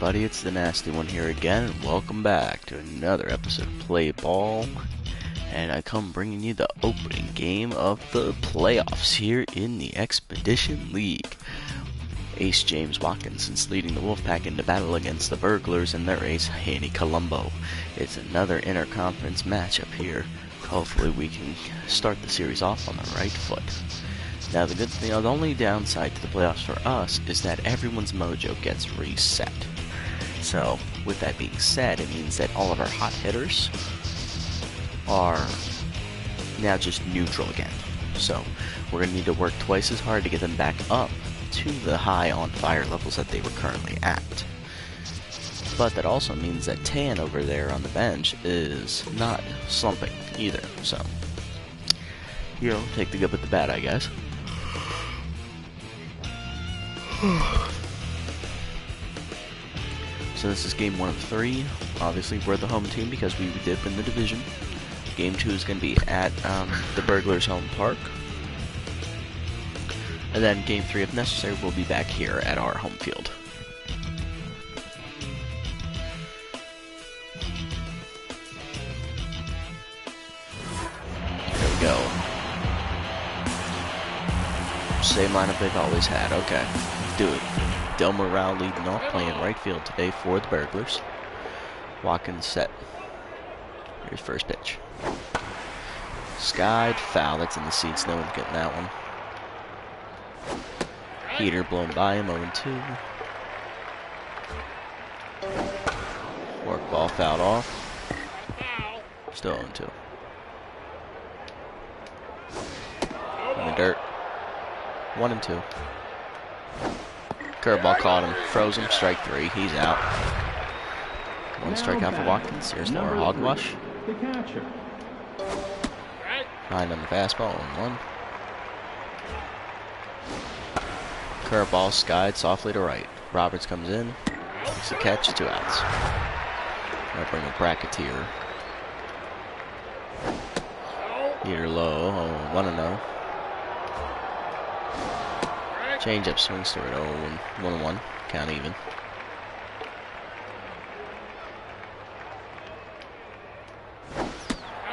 everybody, it's the Nasty One here again, and welcome back to another episode of Play Ball. And I come bringing you the opening game of the playoffs here in the Expedition League. Ace James Watkinson's leading the Wolfpack into battle against the Burglars and their ace, Hanny Colombo. It's another interconference matchup here. Hopefully we can start the series off on the right foot. Now the only downside to the playoffs for us is that everyone's mojo gets reset. So with that being said, it means that all of our hot hitters are now just neutral again. So we're going to need to work twice as hard to get them back up to the high on fire levels that they were currently at. But that also means that Tan over there on the bench is not slumping either. So, take the good with the bad, I guess. So this is game 1 of 3. Obviously we're the home team because we did win the division. Game 2 is going to be at the Burglars' home park. And then game 3, if necessary, we'll be back here at our home field. There we go. Same lineup they've always had. Okay. Do it. Del Morale leading off, playing right field today for the Burglars. Watkins set. Here's first pitch. Skied, foul. That's in the seats. No one's getting that one. Heater blown by him, 0-2. Work ball fouled off. Still 0-2. In the dirt. 1-2. Curveball caught him, froze him, strike 3, he's out. 1 strikeout for Watkins. Here's more hogwash. Line on the fastball, 1-1. Curveball skied softly to right. Roberts comes in, makes a catch, 2 outs. Gonna bring a bracketeer. Heater low, 1-0. Change up, swing through it, 1-1, count even.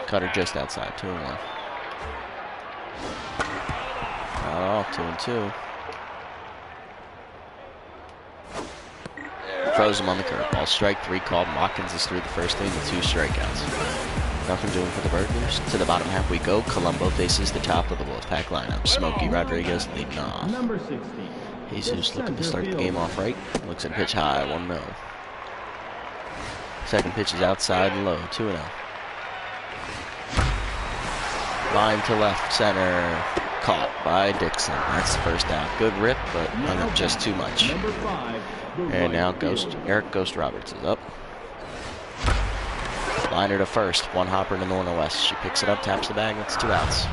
Cutter just outside, 2-1. Foul off, 2-2. Froze him on the curveball. Strike 3 called. Watkins is through the first inning with 2 strikeouts. Nothing doing for the Burglars. To the bottom half we go. Colombo faces the top of the Wolfpack lineup. Smokey Rodriguez leading off. Jesus looking to start the game off right. Looks at pitch high, 1-0. Second pitch is outside and low, 2-0. Line to left center. Caught by Dixon. That's the first out. Good rip, but hung up just too much. And now Eric Ghost Roberts is up. Liner to first, 1 hopper to Norna West. She picks it up, taps the bag, that's 2 outs.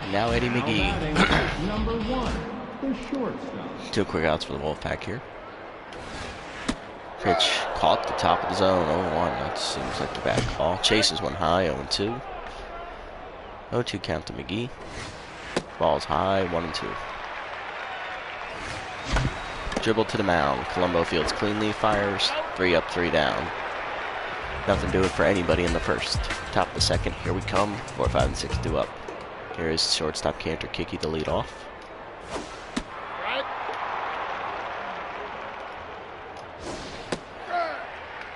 And now Eddie McGee. 2 quick outs for the Wolfpack here. Pitch caught the top of the zone, 0-1. That seems like the bad call. Chases one high, 0-2. 0-2 count to McGee. Ball's high, 1-2. Dribble to the mound. Colombo fields cleanly, fires. 3 up, 3 down. Nothing doing for anybody in the first. Top of the second, here we come. 4, 5, and 6 due up. Here is shortstop Cantor Kiki to lead off.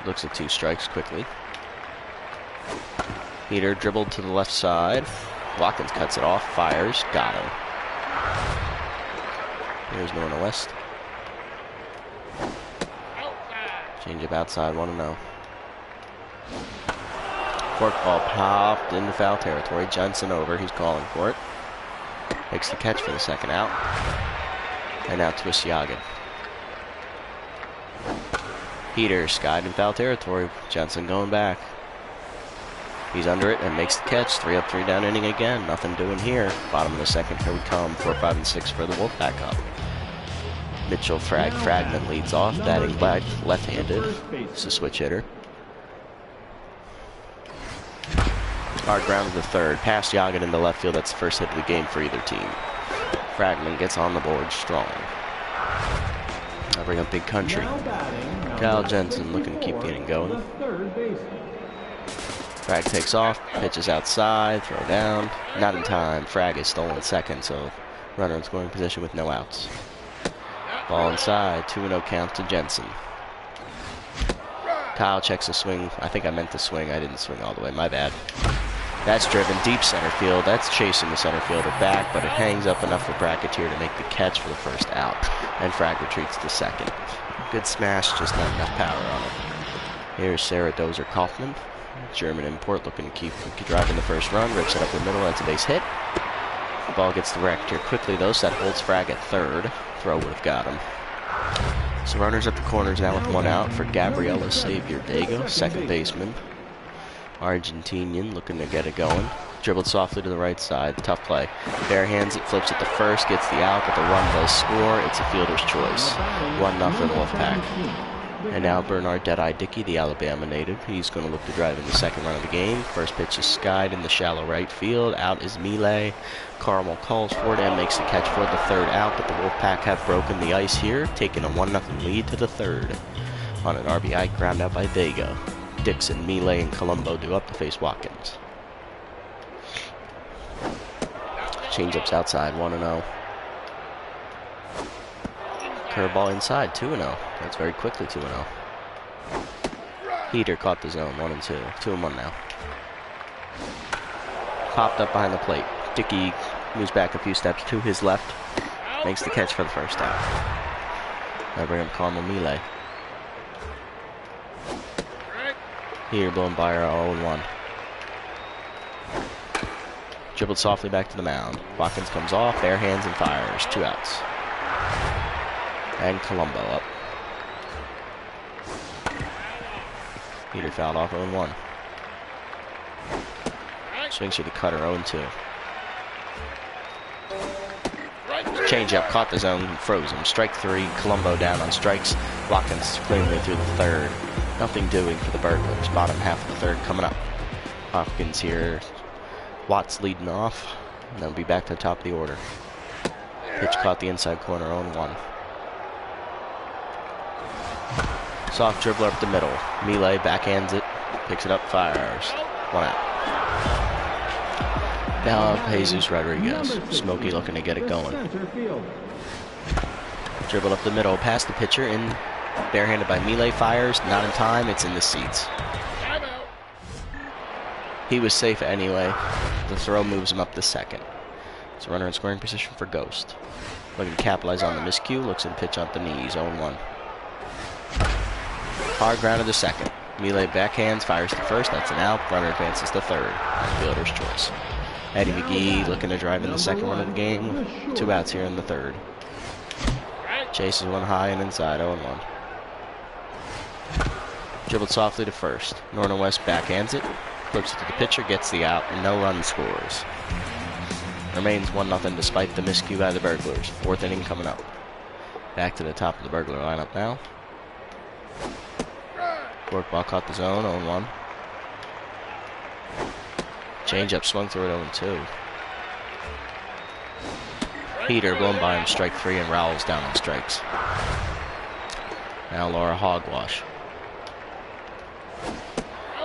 Looks at 2 strikes quickly. Heater dribbled to the left side. Watkins cuts it off, fires, got him. Here's Norna West. Change up outside, 1-0. Forkball popped into foul territory. Johnson over, he's calling for it. Makes the catch for the second out. And now twists Yagan. Heater skied in foul territory. Johnson going back. He's under it and makes the catch. 3 up, 3 down inning again. Nothing doing here. Bottom of the second, here we come. 4, 5, and 6 for the Wolfpack up. Mitchell Fragment leads off, batting left-handed. It's a switch hitter. Hard ground to the third. Past Yagan in the left field. That's the first hit of the game for either team. Fragment gets on the board strong. I bring up Big Country. Kyle Jensen looking to keep the inning going. Frag takes off, pitches outside, throw down. Not in time. Frag is stolen second, so runner in scoring position with no outs. Ball inside, 2-0 count to Jensen. Kyle checks a swing. I think I meant to swing. I didn't swing all the way. My bad. That's driven deep center field. That's chasing the center fielder back, but it hangs up enough for Bracketeer to make the catch for the first out. And Frag retreats to second. Good smash, just not enough power on it. Here's Sarah Dozer Kaufman, German import, looking to keep driving the first run. Rips it up the middle. That's a base hit. The ball gets the Bracketeer quickly, though, so that holds Frag at third. Throw would have got him. So runners at the corners now with one out for Gabriela Xavier Dago, second baseman. Argentinian looking to get it going. Dribbled softly to the right side. Tough play. Bare hands it, flips it to first, gets the out, but the run does score. It's a fielder's choice. 1-0 Wolfpack. And now Bernard Deadeye Dickey, the Alabama native. He's going to look to drive in the second run of the game. First pitch is skied in the shallow right field. Out is Millet. Carmel calls for it and makes the catch for the third out, but the Wolfpack have broken the ice here, taking a 1-0 lead to the third on an RBI ground out by Vega. Dixon, Millet, and Colombo do up to face Watkins. Change-ups outside, 1-0. Curveball inside, 2-0. That's very quickly 2-0. Heater caught the zone, 1-2. 2-1 now. Popped up behind the plate. Dickey moves back a few steps to his left. Makes the catch for the first out. Now bring up Carmel Millet. Here, blown by our 0-1. Dribbled softly back to the mound. Watkins comes off, bare hands and fires. 2 outs. And Colombo up. Peter fouled off 0-1. Swings through the cutter 0-2. Change-up, caught the zone, froze him. Strike 3, Colombo down on strikes. Watkins cleanly through the third. Nothing doing for the Burglars. Bottom half of the third coming up. Hopkins here. Watts leading off. And they'll be back to the top of the order. Pitch caught the inside corner, 0-1. Soft dribbler up the middle. Millet backhands it. Picks it up, fires. 1 out. Now Jesus Rodriguez. Smokey looking to get it going. Dribble up the middle, past the pitcher, in barehanded by Millet, fires, not in time, it's in the seats. He was safe anyway. The throw moves him up to second. It's a runner in scoring position for Ghost. Looking to capitalize on the miscue, looks and pitch on the knees, 0-1. Hard grounded to second. Millet backhands, fires to first, that's an out. Runner advances to third. Fielder's choice. Eddie McGee looking to drive in the second run of the game. 2 outs here in the third. Chases one high and inside, 0-1. Dribbled softly to first. Norton West backhands it. Flips it to the pitcher, gets the out, and no run scores. Remains 1-0 despite the miscue by the Burglars. 4th inning coming up. Back to the top of the Burglar lineup now. Forkball caught the zone, 0-1. Change-up swung through it, 0-2. Heater blown by him, strike 3, and Rowell's down on strikes. Now Laura Hogwash.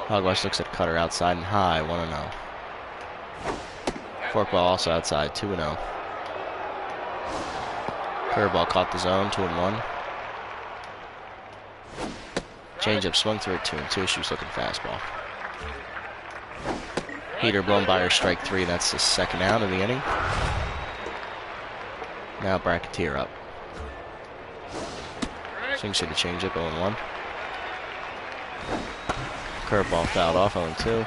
Hogwash looks at cutter outside and high, 1-0. Forkball also outside, 2-0. Curveball caught the zone, 2-1. Change-up swung through it, 2-2. She's looking fastball. Heater blown by her, strike 3. That's the second out of the inning. Now Bracketeer up. Swings to the change-up, 0-1. Curveball fouled off, 0-2.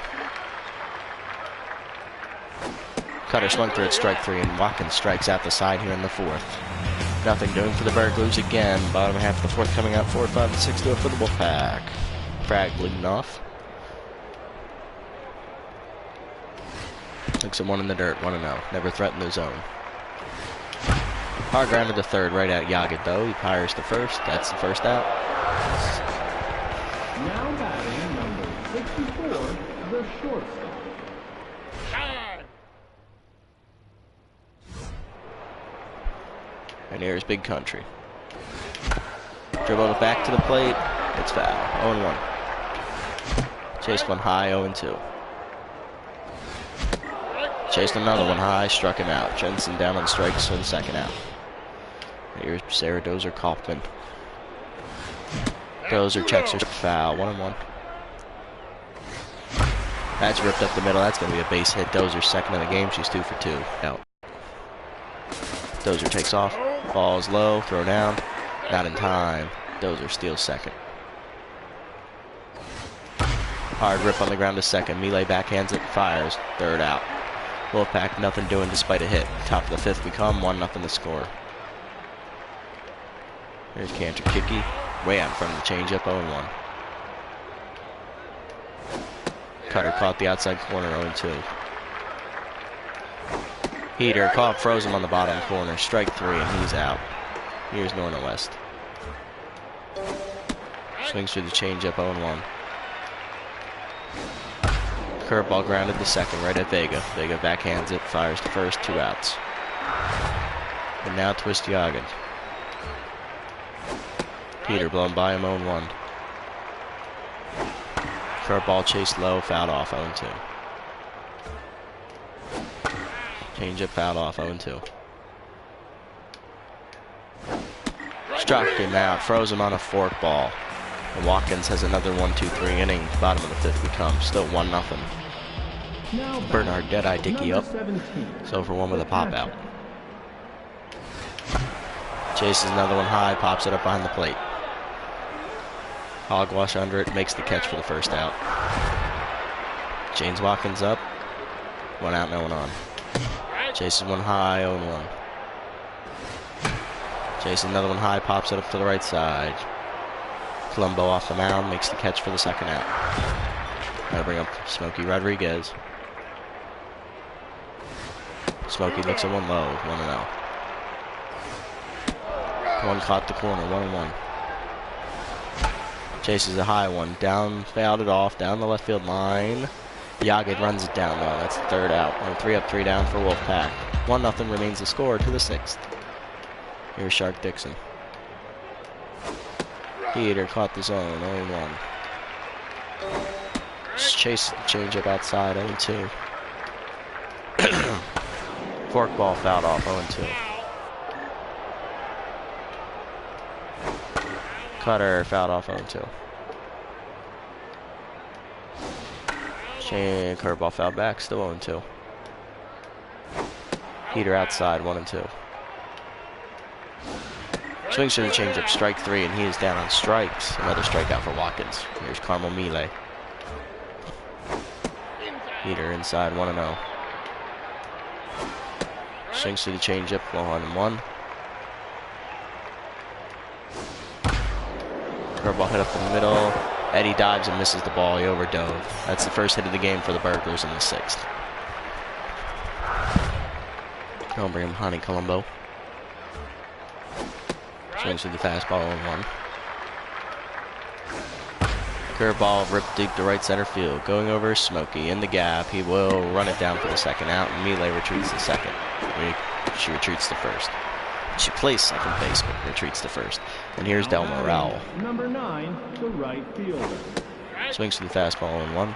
Cutter swung through it, strike 3, and Watkins strikes out the side here in the 4th. Nothing doing for the Burglars again. Bottom half of the 4th coming up, 4, 5, and 6 do it for the Wolfpack. Frag leading off. Looks at one in the dirt, 1-0. Never threatened the zone. Hard ground to the third, right at Yagid though. He fires to first. That's the first out. Now batting number 64, the shortstop. And here's Big Country. Dribble it back to the plate. It's foul. 0-1. Chased one high, 0-2. Chased another one high, struck him out. Jensen down on strikes for the second out. Here's Sarah Dozer Kaufman. Dozer checks her foul. 1-1. That's ripped up the middle. That's going to be a base hit. Dozer's second of the game. She's 2 for 2. Out. Dozer takes off. Ball's low. Throw down. Not in time. Dozer steals second. Hard rip on the ground to second. Melee backhands it. Fires. Third out. Wolfpack nothing doing despite a hit. Top of the fifth we come. 1-0 to score. Here's Cantor Kicky. Way out in front of the changeup. 0-1. Cutter caught the outside corner. 0-2. Heater caught, froze him on the bottom corner. Strike 3 and he's out. Here's Norna West. Swings through the changeup. 0-1. Curveball grounded to second, right at Vega. Vega backhands it, fires to first, 2 outs. And now twist Yagen. Peter blown by him, 0-1. Curveball chased low, fouled off, 0-2. Changeup fouled off, 0-2. Struck him out, froze him on a fork ball. And Watkins has another 1-2-3 inning. Bottom of the fifth we come. Still 1-0. Bernard Deadeye Dickey up. So for 1 with a pop out. Chases another one high. Pops it up behind the plate. Hogwash under it. Makes the catch for the first out. James Watkins up. 1 out, no one on. Chases one high. 0-1. Chases another one high. Pops it up to the right side. Colombo off the mound, makes the catch for the second out. Gotta bring up Smokey Rodriguez. Smokey looks at 1 low, 1-0. One caught the corner, 1-1. Chases a high one, down, fouled it off, down the left field line. Yagen runs it down though, that's the third out. 3 up, 3 down for Wolfpack. 1-0 remains the score to the 6th. Here's Shark Dixon. Heater caught the zone, 0-1. Chase the changeup outside, 0-2. Forkball fouled off, 0-2. Cutter fouled off, 0-2. Curveball fouled back, still 0-2. Heater outside, 1-2. Swings to the changeup, strike 3, and he is down on strikes. Another strikeout for Watkins. Here's Carmel Melee. Heater inside, 1-0. Swings to the changeup, 1-1. Curveball hit up the middle. Eddie dives and misses the ball. He overdove. That's the first hit of the game for the Burglars in the 6th. Don't bring him Honey Colombo. Swings to the fastball, 1-1. Curveball ripped deep to right center field. Going over Smokey in the gap. He will run it down for the second out. And Melee retreats the second. She retreats the first. She plays second base, but retreats the first. And here's Del Morale. Number 9, the right fielder. Swings to the fastball, 1-1.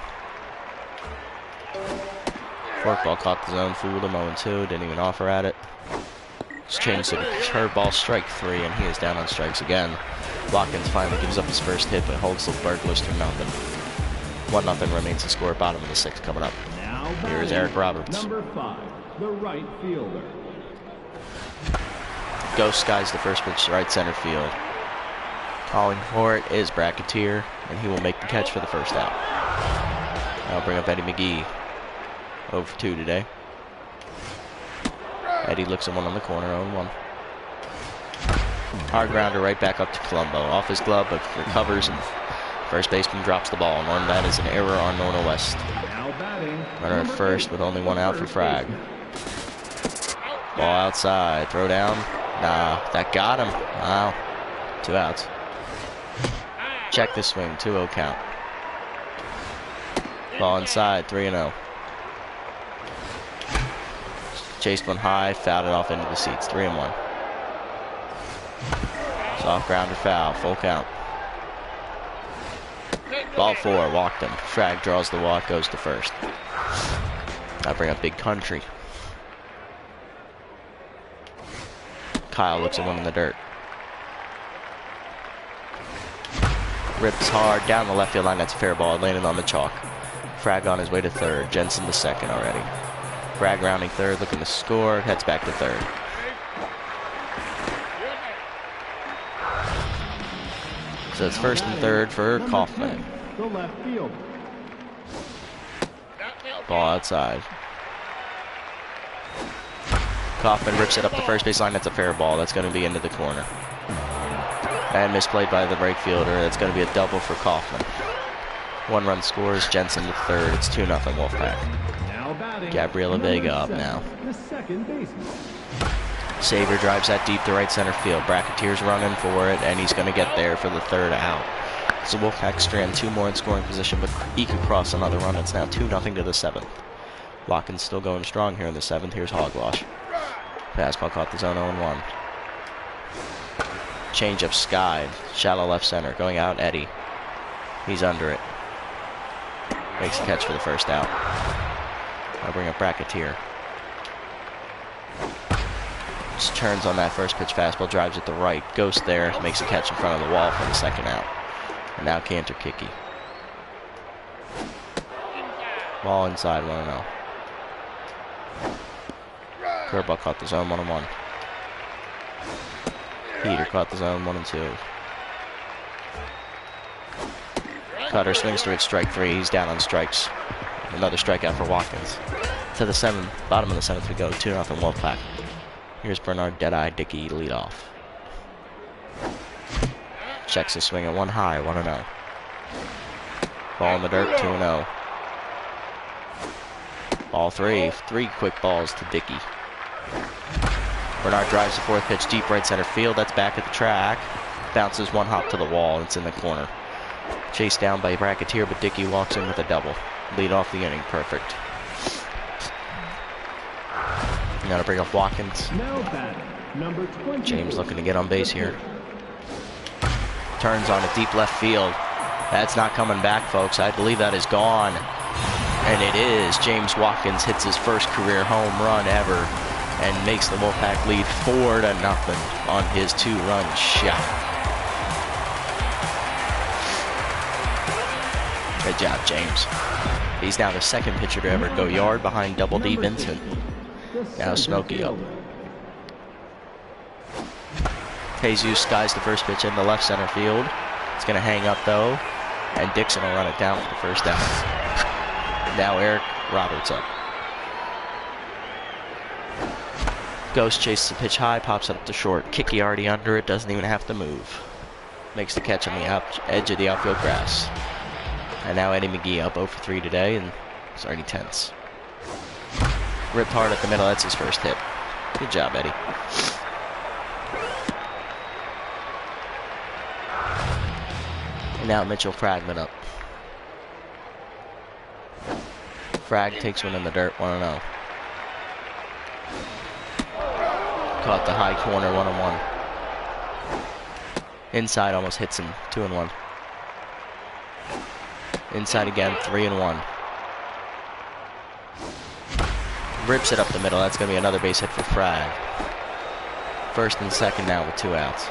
Forkball caught the zone, fooled him, 0-2. Didn't even offer at it. Changed to the curveball, strike 3, and he is down on strikes again. Watkins finally gives up his first hit, but holds the Burglars to 0. 1-0 remains the score. Bottom of the 6th coming up. Here is Eric Roberts. Number 5, the right fielder. Ghost skies the first pitch to right center field. Calling for it is Bracketeer, and he will make the catch for the first out. I'll bring up Eddie McGee. 0 for 2 today. Eddie looks at 1 on the corner, 0-1. Hard grounder right back up to Colombo. Off his glove, but recovers, and first baseman drops the ball. And that is an error on Norna West. Runner at first with only 1 out for Frag. Ball outside, throw down. Nah, that got him. Wow. 2 outs. Check the swing, 2-0 count. Ball inside, 3-0. Chased one high, fouled it off into the seats, 3-1. Soft grounder foul, full count. Ball 4, walked him. Frag draws the walk, goes to first. I bring up Big Country. Kyle looks at one in the dirt. Rips hard down the left field line. That's a fair ball. Landed on the chalk. Frag on his way to third. Jensen to second already. Frag rounding third, looking to score. Heads back to third. So it's first and third for Kaufman. The left field. Ball outside. Kaufman rips it up the first base line. That's a fair ball. That's going to be into the corner. And misplayed by the right fielder. That's going to be a double for Kaufman. 1 run scores. Jensen to third. It's 2-0 Wolfpack. Now batting. Gabriela Vega up now. The second baseman. Saber drives that deep to right center field. Bracketeer's running for it, and he's going to get there for the third out. So Wolfpack strand 2 more in scoring position, but eke across another run. It's now 2-0 to the 7th. Watkins still going strong here in the 7th. Here's Hogwash. Fastball caught the zone 0-1. Change up skied. Shallow left center. Going out, Eddie. He's under it. Makes a catch for the first out. I'll bring up Bracketeer. Just turns on that first pitch fastball, drives it to right, goes there, makes a catch in front of the wall for the second out. And now Cantor Kicky. Ball inside, 1-0. Curveball caught the zone, 1-1. Peter caught the zone, 1-2. Cutter swings to it, strike 3. He's down on strikes. Another strikeout for Watkins. To the 7th, bottom of the 7th we go, 2-0 Wolfpack. Here's Bernard Deadeye Dickey to lead off. Checks his swing at 1 high, 1-0. Ball in the dirt, 2-0. Ball 3, 3 quick balls to Dickey. Bernard drives the 4th pitch deep right center field. That's back at the track. Bounces 1 hop to the wall. It's in the corner. Chased down by Bracketeer, but Dickey walks in with a double. Lead off the inning, perfect. Now to bring up Watkins. Number 20. James looking to get on base here. Turns on a deep left field. That's not coming back, folks. I believe that is gone. And it is. James Watkins hits his first career home run ever and makes the Wolfpack lead 4-0 on his 2-run shot. Good job, James. He's now the 2nd pitcher to ever go yard behind Double D Vincent. Now Smokey up. Jesus skies the first pitch in the left center field. It's going to hang up though, and Dixon will run it down for the first out. Now Eric Roberts up. Ghost chases the pitch high, pops up to short. Kicky already under it, doesn't even have to move. Makes the catch on the edge of the outfield grass. And now Eddie McGee up 0 for 3 today, and it's already tense. Ripped hard at the middle, that's his first hit. Good job, Eddie. And now Mitchell Fragman up. Frag takes one in the dirt, 1-0. Caught the high corner, 1-1. Inside almost hits him, 2-1. Inside again, 3-1. Rips it up the middle. That's going to be another base hit for Frag. First and second now with 2 outs.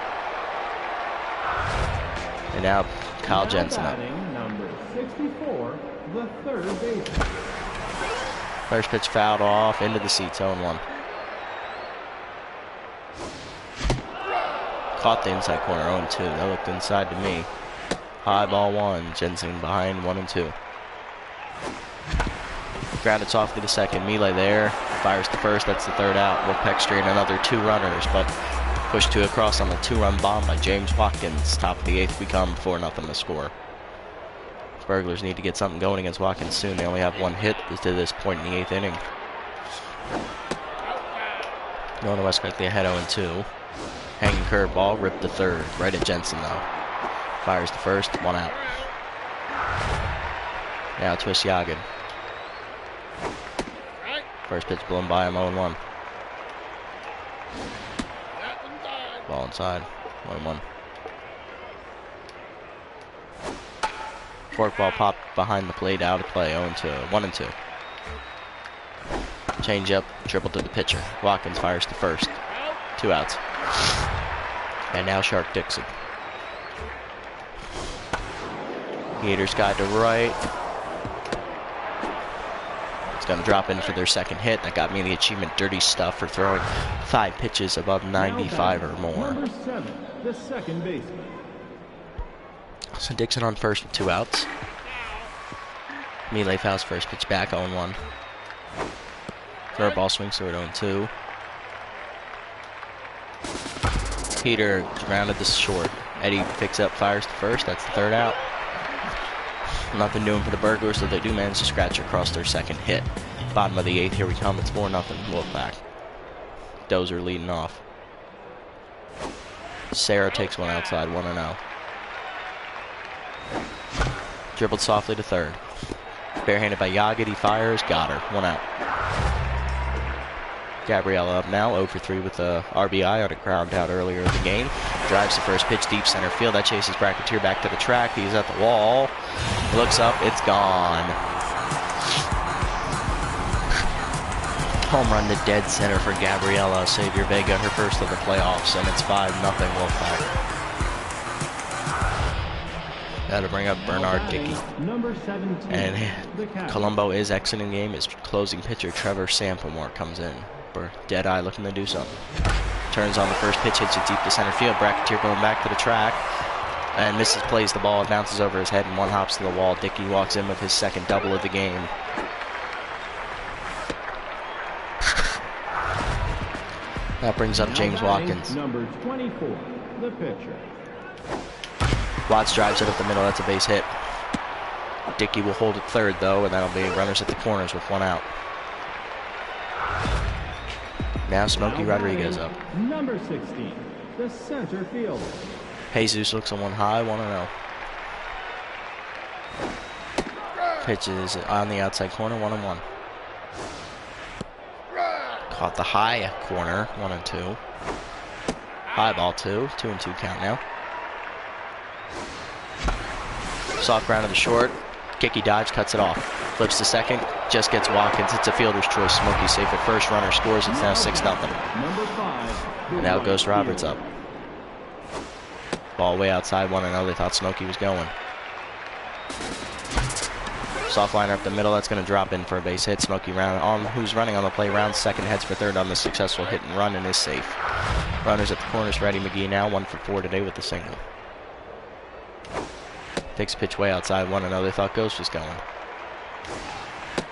And now Kyle Jensen up. Number 64, the 3rd baseman. First pitch fouled off into the seats, 0-1. Caught the inside corner, 0-2. That looked inside to me. High ball 1. Jensen behind 1-2. Grounded softly to second. Melee there. Fires to first. That's the 3rd out. Wolfpack straight another 2 runners, but pushed 2 across on the 2-run bomb by James Watkins. Top of the 8th we come, 4-0 to score. Burglars need to get something going against Watkins soon. They only have 1 hit to this point in the 8th inning. Going to West quickly ahead 0-2. Hanging curveball, ripped to 3rd. Right at Jensen though. Fires to first, 1 out. Now Twist Yagan. First pitch blown by him, 0-1. Ball inside, 1-1. Forkball popped behind the plate, out of play, 1-2. Change up, dribble to the pitcher. Watkins fires to first. 2 outs. And now Shark Dixon. Gators guide to right. It's going to drop in for their second hit. That got me the achievement dirty stuff for throwing 5 pitches above 95 or more. Number 7, the second baseman. So Dixon on first with 2 outs. Melee fouls first pitch back, 0-1. Third ball swings through it, 0-2. Peter grounded this short. Eddie picks up, fires to first. That's the 3rd out. Nothing doing for the Burglars, so they do manage to scratch across their second hit. Bottom of the 8th, here we come. It's 4-0 Wolfpack. Dozer leading off. Sarah takes one outside, 1-0. Dribbled softly to third. Barehanded by Yaget, he fires, got her, 1 out. Gabriella up now, 0 for 3 with the RBI on a ground out earlier in the game. Drives the first pitch deep center field. That chases Bracketeer back to the track. He's at the wall. Looks up, it's gone. Home run to dead center for Gabriella. Xavier Vega, her first of the playoffs, and it's 5-0 Wolfpack. Got to bring up Bernard Dickey. Number 17. And Colombo is exiting the game. His closing pitcher, Trevor Sampamore, comes in. Deadeye looking to do something. Turns on the first pitch, hits it deep to center field. Bracketeer going back to the track. And misses, plays the ball. It bounces over his head and one hops to the wall. Dickey walks in with his second double of the game. That brings up James Watkins. Number 24, the pitcher. Watts drives it up the middle. That's a base hit. Dickey will hold it third, though, and that'll be runners at the corners with 1 out. Now Smokey Rodriguez up. Number 16, the center fielder. Jesus looks on one high, 1-0. Pitches on the outside corner, 1-1. Caught the high corner, 1-2. High ball 2, 2-2 count now. Soft ground to the short. Kicky dodge, cuts it off. Flips to second, just gets Watkins. It's a fielder's choice. Smokey safe at first, runner scores. It's now 6-0. Number 5. And now Ghost Roberts up. Ball way outside, 1-0. They thought Smokey was going. Soft liner up the middle. That's going to drop in for a base hit. Smokey round on, who's running on the play. Round second, heads for third on the successful hit and run, and is safe. Runners at the corners. Reddy McGee now 1 for 4 today with the single. Takes a pitch way outside, 1-0. They thought Ghost was going.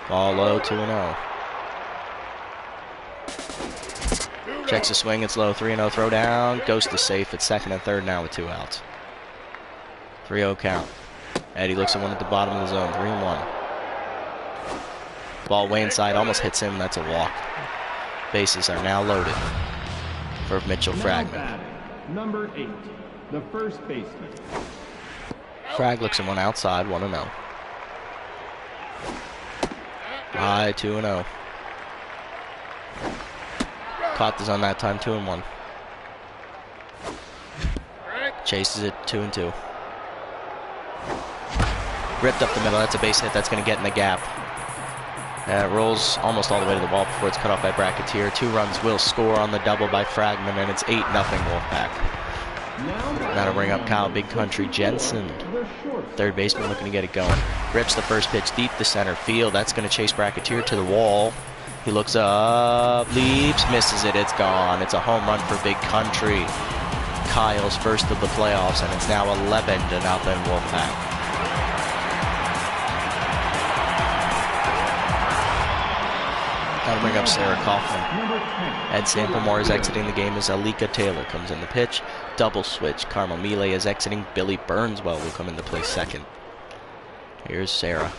Ball low, 2-0. Checks the swing, it's low, 3-0 throw down. Ghost is safe at second and third now with 2 outs. 3-0 count. Eddie looks at one at the bottom of the zone, 3-1. Ball way inside, almost hits him, that's a walk. Bases are now loaded for Mitchell Fragman. Number 8, the first baseman. Frag looks at one outside, 1-0. High, 2-0. Caught the zone that time, 2-1. Chases it, 2-2. Ripped up the middle, that's a base hit, that's going to get in the gap. It rolls almost all the way to the wall before it's cut off by Bracketeer. 2 runs will score on the double by Fragman, and it's 8-0 Wolfpack. That'll bring up Kyle Big Country Jensen. Third baseman looking to get it going. Rips the first pitch deep to center field. That's going to chase Bracketeer to the wall. He looks up, leaps, misses it. It's gone. It's a home run for Big Country. Kyle's first of the playoffs, and it's now 11-0 Wolfpack. That'll bring up Sarah Kaufman. Ed Samplemore is exiting the game as Alika Taylor comes in the pitch. Double switch. Carmel Mile is exiting. Billy Burnswell will come into play second. Here's Sarah.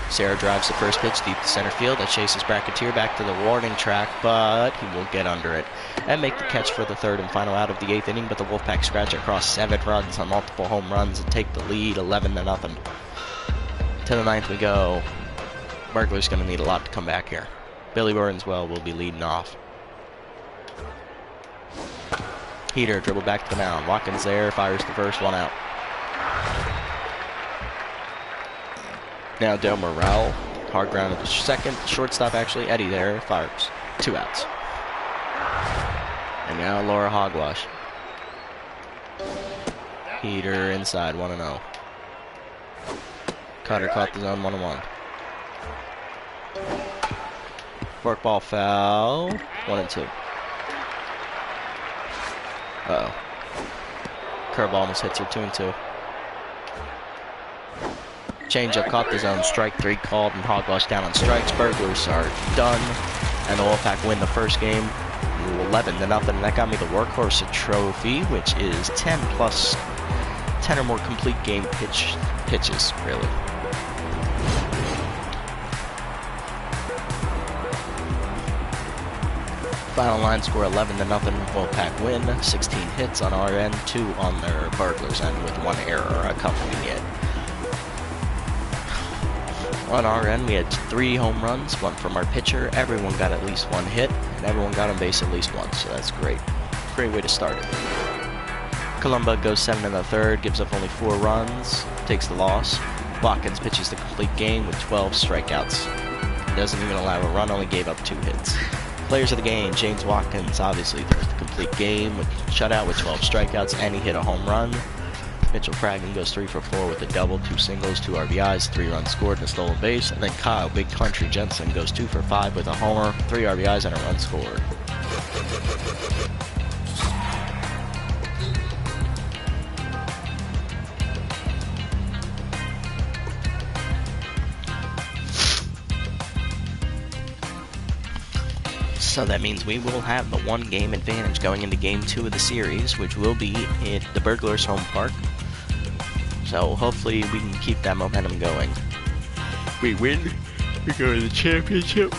Sarah drives the first pitch deep to center field. That chases Bracketeer back to the warning track, but he will get under it and make the catch for the third and final out of the 8th inning. But the Wolfpack scratch across 7 runs on multiple home runs and take the lead 11-0. To the 9th we go. Burglars going to need a lot to come back here. Billy Burnswell will be leading off. Heater dribble back to the mound. Watkins there, fires the first, 1 out. Now Del Morale, hard ground at the second, shortstop actually, Eddie there, fires. 2 outs. And now Laura Hogwash. Heater inside, 1-0. Cutter caught the zone, 1-1. Forkball foul, 1-2. Uh-oh. Curveball almost hits her, 2-2. Changeup caught the zone, strike 3 called, and Hogwash down on strikes. Burglars are done, and the Wolfpack win the first game 11-0, and that got me the Workhorse trophy, which is 10 or more complete game pitches, really. Final line score 11-0, Wolfpack win, 16 hits on our end, 2 on their Burglars end, with 1 error accompanying it. On our end, we had 3 home runs, 1 from our pitcher. Everyone got at least 1 hit, and everyone got on base at least once, so that's great. Great way to start it. Columba goes 7 1/3, gives up only 4 runs, takes the loss. Watkins pitches the complete game with 12 strikeouts. He doesn't even allow a run, only gave up 2 hits. Players of the game, James Watkins obviously throws the complete game with shutout with 12 strikeouts, and he hit a home run. Mitchell Craggan goes 3 for 4 with a double, 2 singles, 2 RBIs, 3 runs scored, and a stolen base. And then Kyle Big Country Jensen goes 2 for 5 with a homer, 3 RBIs, and a run scored. So that means we will have the 1 game advantage going into game 2 of the series, which will be at the Burglars' home park. So hopefully we can keep that momentum going. We win, we go to the championship.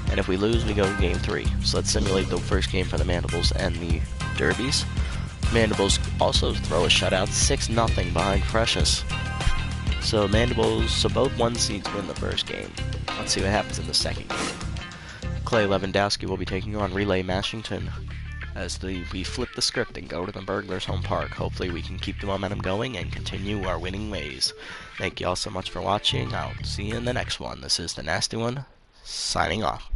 And if we lose, we go to game 3. So let's simulate the first game for the Mandibles and the Derbies. Mandibles also throw a shutout, 6-0 behind Precious. So both 1 seeds win the first game. Let's see what happens in the second game. Clay Lewandowski will be taking on Relay Mashington as we flip the script and go to the Burglars' home park. Hopefully we can keep the momentum going and continue our winning ways. Thank you all so much for watching. I'll see you in the next one. This is the Nasty One, signing off.